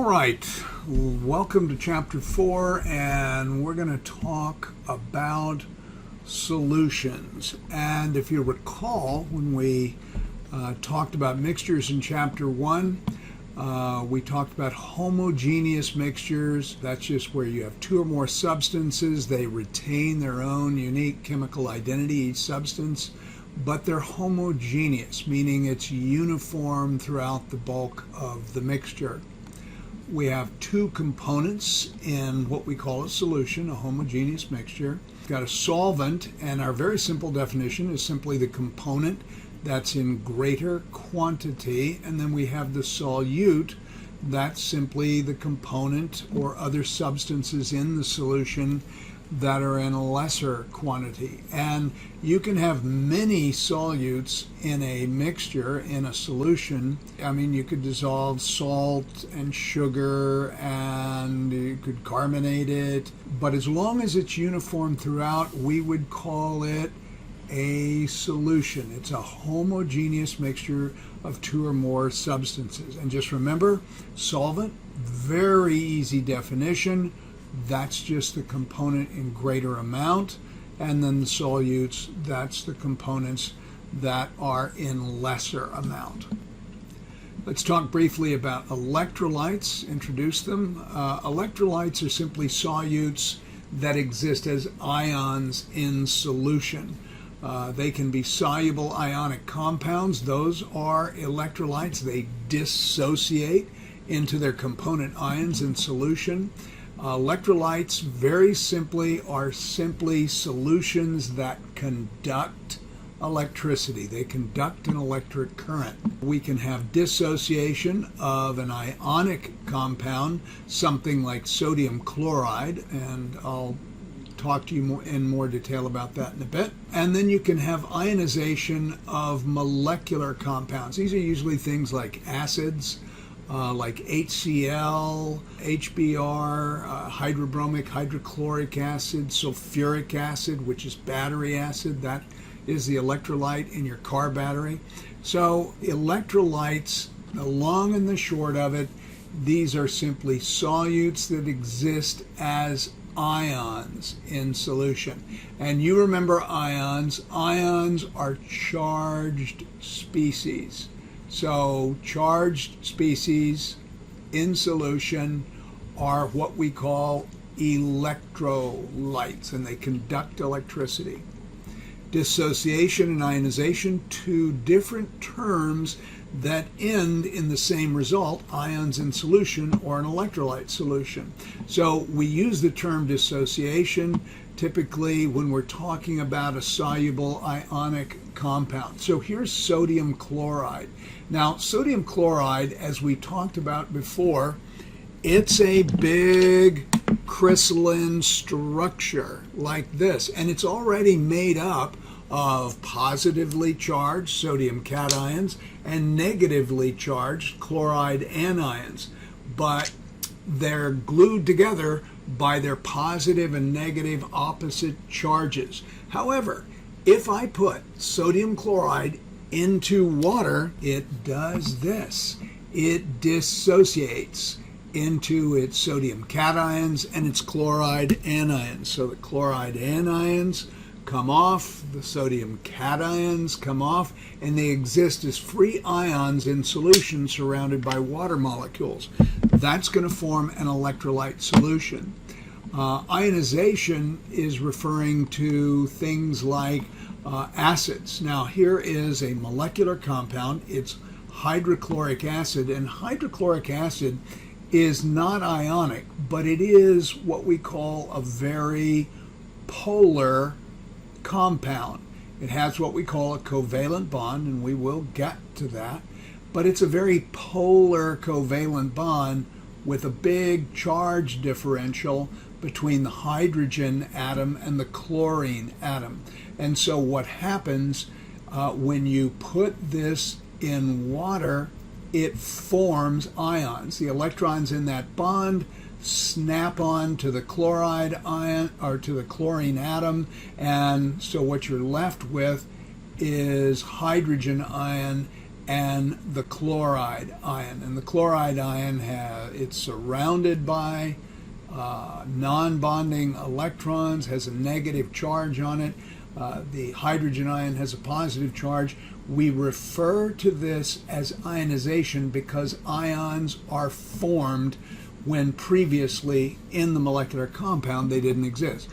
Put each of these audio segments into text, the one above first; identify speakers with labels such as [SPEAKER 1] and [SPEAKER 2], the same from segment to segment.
[SPEAKER 1] All right, welcome to chapter 4, and we're going to talk about solutions. And if you recall, when we talked about mixtures in chapter 1, we talked about homogeneous mixtures. That's just where you have two or more substances. They retain their own unique chemical identity, each substance, but they're homogeneous, meaning it's uniform throughout the bulk of the mixture. We have two components in what we call a solution, a homogeneous mixture. We've got a solvent, and our very simple definition is simply the component that's in greater quantity, and then we have the solute. That's simply the component or other substances in the solution that are in a lesser quantity. And you can have many solutes in a mixture, in a solution. I mean, you could dissolve salt and sugar, and you could carbonate it, but as long as it's uniform throughout, we would call it a solution. It's a homogeneous mixture of two or more substances. And just remember, solvent, very easy definition. That's just the component in greater amount. And then the solutes, that's the components that are in lesser amount. Let's talk briefly about electrolytes, introduce them. Electrolytes are simply solutes that exist as ions in solution. They can be soluble ionic compounds. Those are electrolytes. They dissociate into their component ions in solution. Electrolytes, very simply, are simply solutions that conduct electricity. They conduct an electric current. We can have dissociation of an ionic compound, something like sodium chloride, and I'll talk to you in more detail about that in a bit. And then you can have ionization of molecular compounds. These are usually things like acids, like HCl, HBr, hydrobromic hydrochloric acid, sulfuric acid, which is battery acid. That is the electrolyte in your car battery. So electrolytes, the long and the short of it, these are simply solutes that exist as ions in solution. And you remember ions. Ions are charged species. So charged species in solution are what we call electrolytes, and they conduct electricity. Dissociation and ionization, two different terms that end in the same result, ions in solution or an electrolyte solution. So we use the term dissociation typically when we're talking about a soluble ionic compound. So here's sodium chloride. Now, sodium chloride, as we talked about before, it's a big crystalline structure like this, and it's already made up of positively charged sodium cations and negatively charged chloride anions, but they're glued together by their positive and negative opposite charges. However, if I put sodium chloride into water, it does this. It dissociates into its sodium cations and its chloride anions. So the chloride anions come off, the sodium cations come off, and they exist as free ions in solution surrounded by water molecules. That's going to form an electrolyte solution. Ionization is referring to things like acids. Now, here is a molecular compound. It's hydrochloric acid, and hydrochloric acid is not ionic, but it is what we call a very polar compound. It has what we call a covalent bond, and we will get to that, but it's a very polar covalent bond with a big charge differential between the hydrogen atom and the chlorine atom. And so what happens when you put this in water, it forms ions. The electrons in that bond snap on to the chloride ion or to the chlorine atom, and so what you're left with is hydrogen ion and the chloride ion. And the chloride ion it's surrounded by non-bonding electrons, has a negative charge on it. The hydrogen ion has a positive charge. We refer to this as ionization because ions are formed when previously in the molecular compound they didn't exist.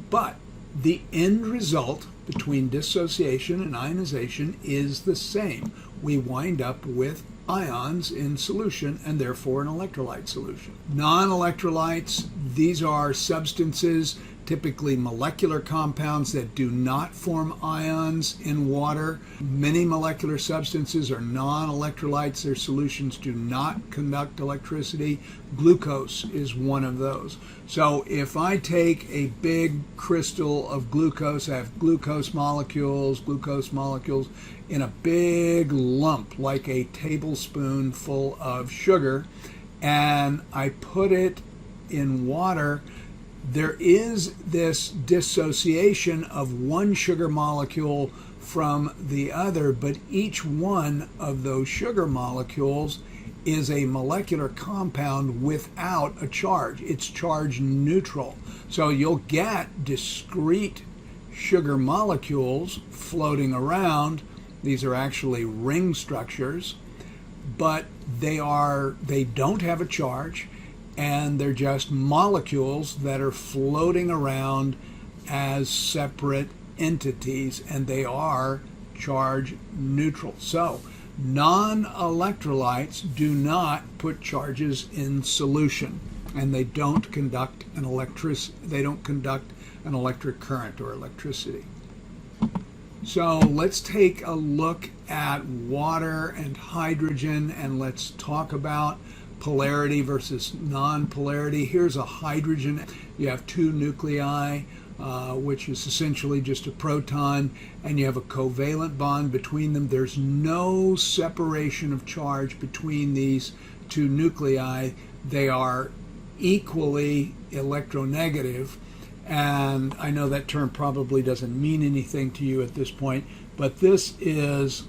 [SPEAKER 1] But the end result between dissociation and ionization is the same. We wind up with ions in solution and therefore an electrolyte solution. Non-electrolytes, these are substances, typically molecular compounds that do not form ions in water. Many molecular substances are non-electrolytes. Their solutions do not conduct electricity. Glucose is one of those. So if I take a big crystal of glucose, I have glucose molecules in a big lump, like a tablespoon full of sugar, and I put it in water, there is this dissociation of one sugar molecule from the other, but each one of those sugar molecules is a molecular compound without a charge. It's charge neutral. So you'll get discrete sugar molecules floating around. These are actually ring structures, but they don't have a charge, and they're just molecules that are floating around as separate entities, and they are charge neutral. So non-electrolytes do not put charges in solution, and they don't conduct an electric current or electricity. So let's take a look at water and hydrogen, and let's talk about polarity versus non-polarity. Here's a hydrogen. You have two nuclei, which is essentially just a proton, and you have a covalent bond between them. There's no separation of charge between these two nuclei. They are equally electronegative, and I know that term probably doesn't mean anything to you at this point, but this is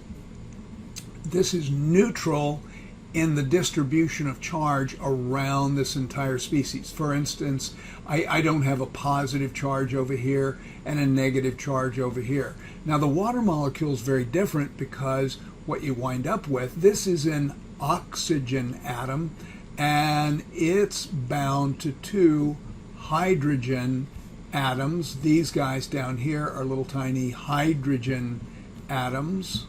[SPEAKER 1] neutral in the distribution of charge around this entire species. For instance, I don't have a positive charge over here and a negative charge over here. Now the water molecule is very different because what you wind up with, this is an oxygen atom, and it's bound to two hydrogen atoms. These guys down here are little tiny hydrogen atoms.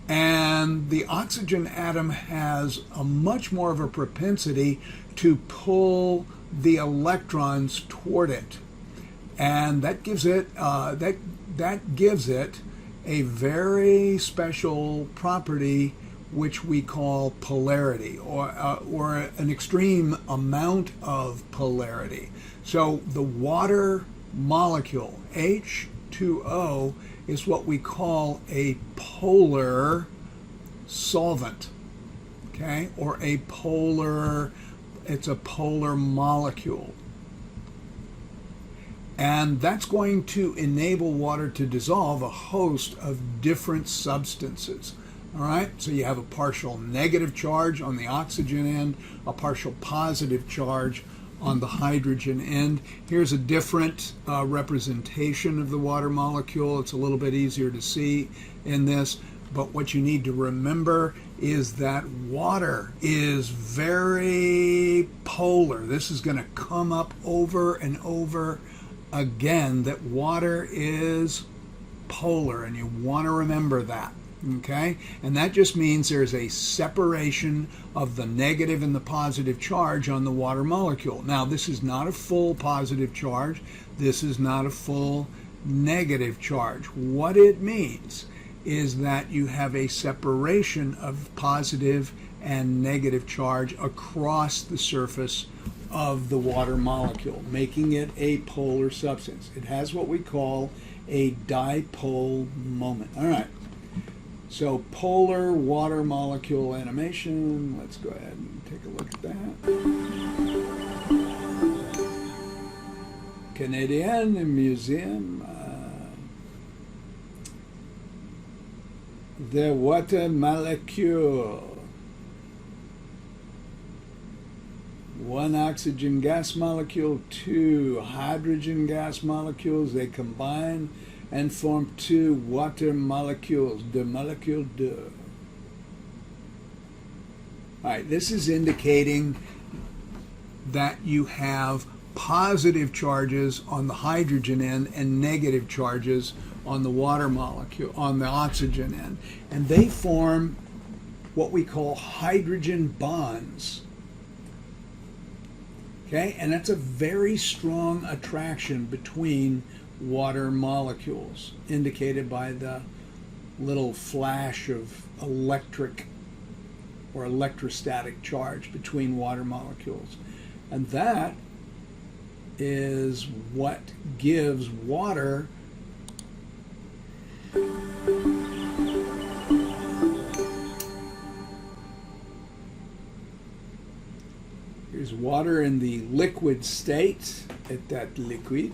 [SPEAKER 1] And the oxygen atom has a much more of a propensity to pull the electrons toward it, and that gives it a very special property, which we polarity, or an extreme amount of polarity. So the water molecule H2O is what we call a polar solvent, okay, or it's a polar molecule. And that's going to enable water to dissolve a host of different substances. All right, so you have a partial negative charge on the oxygen end, a partial positive charge on the hydrogen end. Here's a different representation of the water molecule. It's a little bit easier to see in this, but what you need to remember is that water is very polar. This is going to come up over and over again, that water is polar, and you want to remember that. Okay, and that just means there's a separation of the negative and the positive charge on the water molecule. Now, this is not a full positive charge. This is not a full negative charge. What it means is that you have a separation of positive and negative charge across the surface of the water molecule, making it a polar substance. It has what we call a dipole moment. All right. So polar water molecule animation, let's go ahead and take a look at that. Canadian Museum. the water molecule. One oxygen gas molecule, two hydrogen gas molecules. They combine and form two water molecules, the molecule d'eau. All right, this is indicating that you have positive charges on the hydrogen end and negative charges on the water molecule, on the oxygen end. And they form what we call hydrogen bonds. Okay, and that's a very strong attraction between water molecules, indicated by the little flash of electric or electrostatic charge between water molecules. And that is what gives water here's water in the liquid state, at that liquid.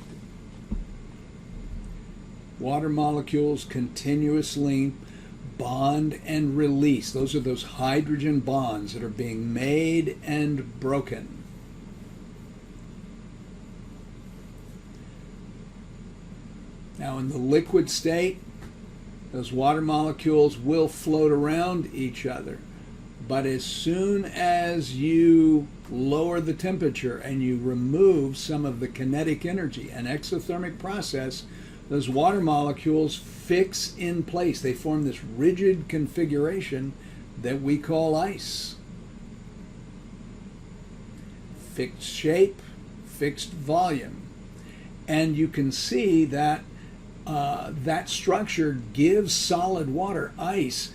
[SPEAKER 1] Water molecules continuously bond and release. Those are those hydrogen bonds that are being made and broken. Now in the liquid state, those water molecules will float around each other. But as soon as you lower the temperature and you remove some of the kinetic energy, an exothermic process, those water molecules fix in place. They form this rigid configuration that we call ice. Fixed shape, fixed volume. And you can see that that structure gives solid water, ice,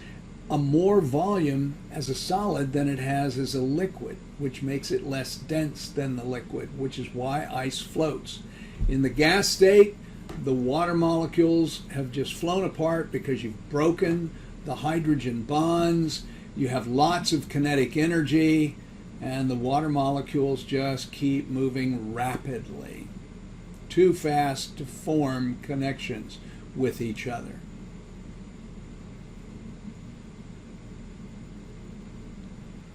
[SPEAKER 1] a more volume as a solid than it has as a liquid, which makes it less dense than the liquid, which is why ice floats. In the gas state, the water molecules have just flown apart because you've broken the hydrogen bonds, you have lots of kinetic energy, and the water molecules just keep moving rapidly, too fast to form connections with each other.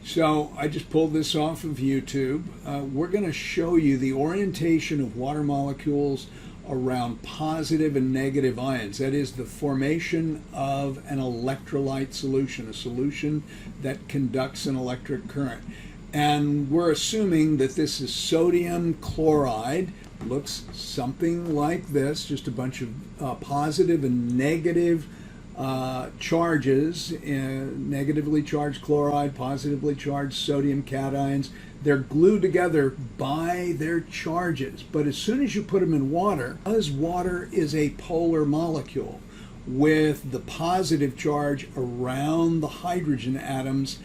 [SPEAKER 1] So I just pulled this off of YouTube. We're going to show you the orientation of water molecules around positive and negative ions. That is the formation of an electrolyte solution, a solution that conducts an electric current. And we're assuming that this is sodium chloride. Looks something like this, just a bunch of positive and negative charges, negatively charged chloride, positively charged sodium cations. They're glued together by their charges. But as soon as you put them in water, because water is a polar molecule with the positive charge around the hydrogen atoms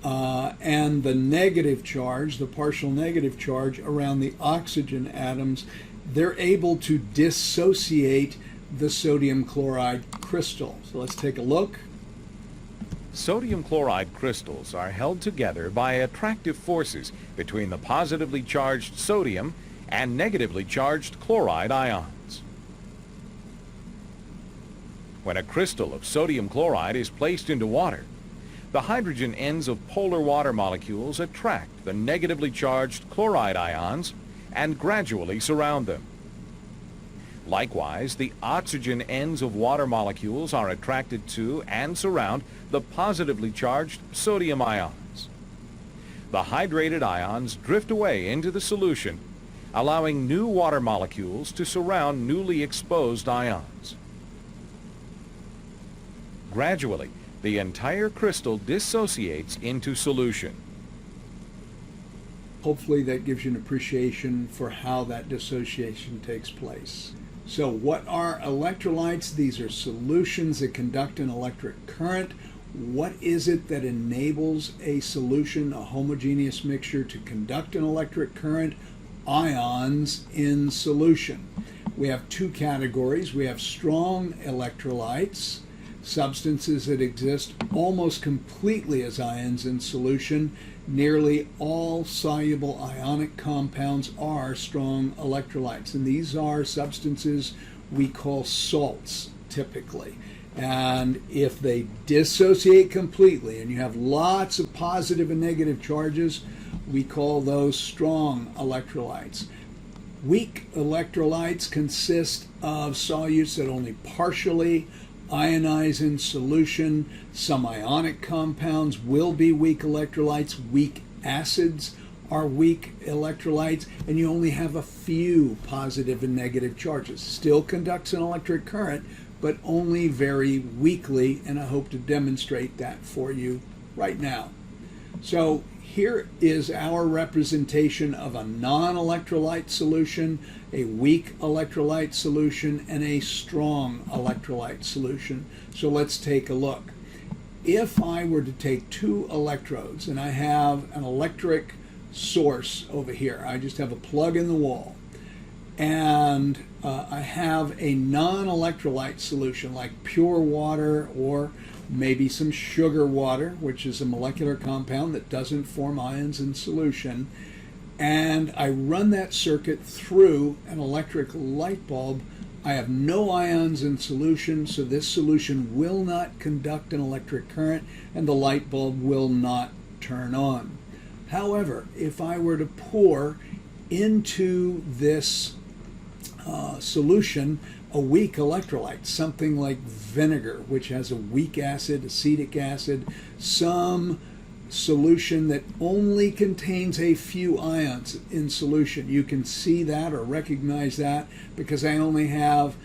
[SPEAKER 1] and the negative charge, the partial negative charge around the oxygen atoms, they're able to dissociate the sodium chloride crystal. So let's take a look.
[SPEAKER 2] Sodium chloride crystals are held together by attractive forces between the positively charged sodium and negatively charged chloride ions. When a crystal of sodium chloride is placed into water, the hydrogen ends of polar water molecules attract the negatively charged chloride ions and gradually surround them. Likewise, the oxygen ends of water molecules are attracted to and surround the positively charged sodium ions. The hydrated ions drift away into the solution, allowing new water molecules to surround newly exposed ions. Gradually, the entire crystal dissociates into solution.
[SPEAKER 1] Hopefully that gives you an appreciation for how that dissociation takes place. So what are electrolytes? These are solutions that conduct an electric current. What is it that enables a solution, a homogeneous mixture, to conduct an electric current? Ions in solution. We have two categories. We have strong electrolytes, substances that exist almost completely as ions in solution. Nearly all soluble ionic compounds are strong electrolytes, and these are substances we call salts typically. And if they dissociate completely and you have lots of positive and negative charges, we call those strong electrolytes. Weak electrolytes consist of solutes that only partially ionize in solution. Some ionic compounds will be weak electrolytes. Weak acids are weak electrolytes, and you only have a few positive and negative charges. Still conducts an electric current, but only very weakly, and I hope to demonstrate that for you right now. So here is our representation of a non-electrolyte solution, a weak electrolyte solution, and a strong electrolyte solution. So let's take a look. If I were to take two electrodes and I have an electric source over here, I just have a plug in the wall, and I have a non-electrolyte solution like pure water or maybe some sugar water, which is a molecular compound that doesn't form ions in solution, and I run that circuit through an electric light bulb. I have no ions in solution, so this solution will not conduct an electric current and the light bulb will not turn on. However, if I were to pour into this solution a weak electrolyte, something like vinegar, which has a weak acid, acetic acid, some solution that only contains a few ions in solution. You can see that or recognize that because I only have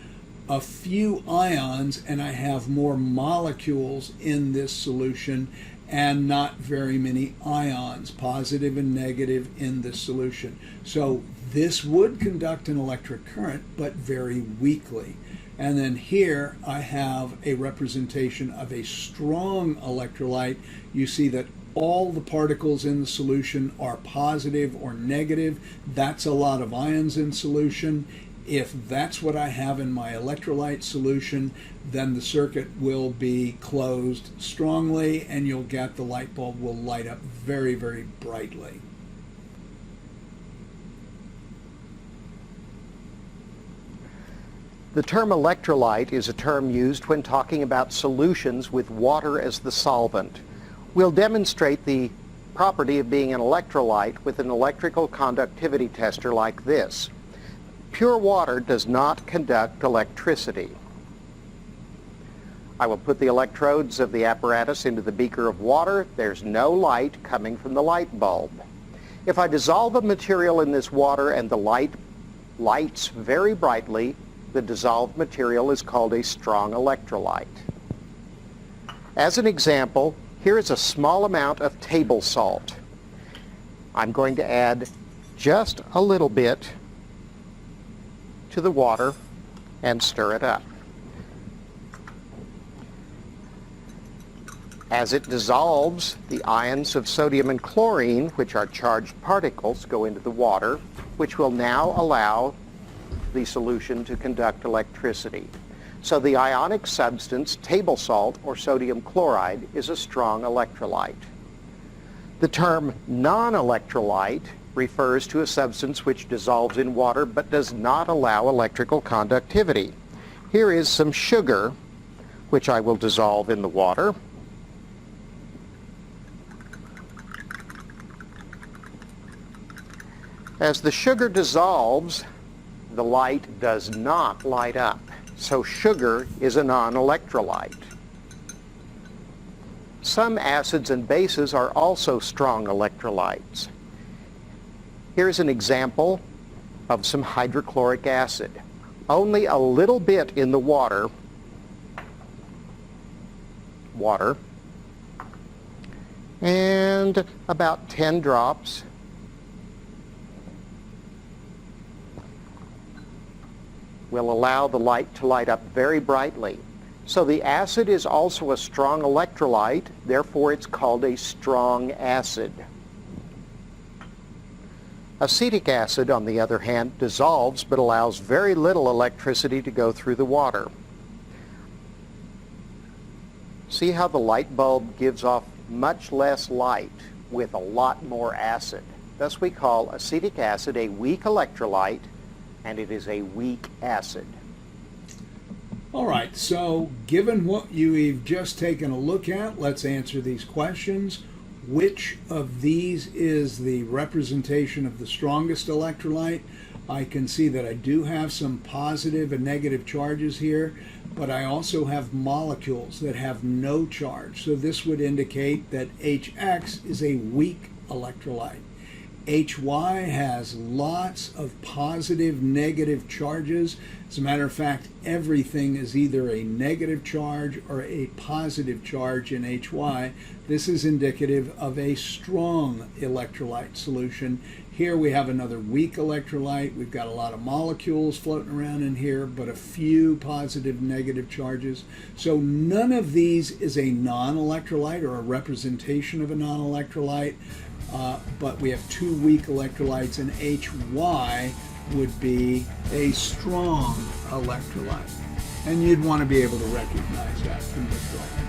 [SPEAKER 1] a few ions and I have more molecules in this solution and not very many ions, positive and negative, in this solution. So this would conduct an electric current, but very weakly. And then here I have a representation of a strong electrolyte. You see that all the particles in the solution are positive or negative. That's a lot of ions in solution. If that's what I have in my electrolyte solution, then the circuit will be closed strongly and you'll get the light bulb will light up very, very brightly.
[SPEAKER 3] The term electrolyte is a term used when talking about solutions with water as the solvent. We'll demonstrate the property of being an electrolyte with an electrical conductivity tester like this. Pure water does not conduct electricity. I will put the electrodes of the apparatus into the beaker of water. There's no light coming from the light bulb. If I dissolve a material in this water and the light lights very brightly, the dissolved material is called a strong electrolyte. As an example, here is a small amount of table salt. I'm going to add just a little bit to the water and stir it up. As it dissolves, the ions of sodium and chlorine, which are charged particles, go into the water, which will now allow the solution to conduct electricity. So the ionic substance, table salt or sodium chloride, is a strong electrolyte. The term non-electrolyte refers to a substance which dissolves in water but does not allow electrical conductivity. Here is some sugar, which I will dissolve in the water. As the sugar dissolves, the light does not light up. So sugar is a non-electrolyte. Some acids and bases are also strong electrolytes. Here's an example of some hydrochloric acid. Only a little bit in the water, and about 10 drops will allow the light to light up very brightly. So the acid is also a strong electrolyte, therefore it's called a strong acid. Acetic acid, on the other hand, dissolves but allows very little electricity to go through the water. See how the light bulb gives off much less light with a lot more acid. Thus we call acetic acid a weak electrolyte, and it is a weak acid.
[SPEAKER 1] All right, so given what you've just taken a look at, let's answer these questions. Which of these is the representation of the strongest electrolyte? I can see that I do have some positive and negative charges here, but I also have molecules that have no charge. So this would indicate that HX is a weak electrolyte. HY has lots of positive, negative charges. As a matter of fact, everything is either a negative charge or a positive charge in HY. This is indicative of a strong electrolyte solution. Here we have another weak electrolyte. We've got a lot of molecules floating around in here, but a few positive, negative charges. So none of these is a non-electrolyte or a representation of a non-electrolyte. But we have two weak electrolytes, and HY would be a strong electrolyte. And you'd want to be able to recognize that from the drawing.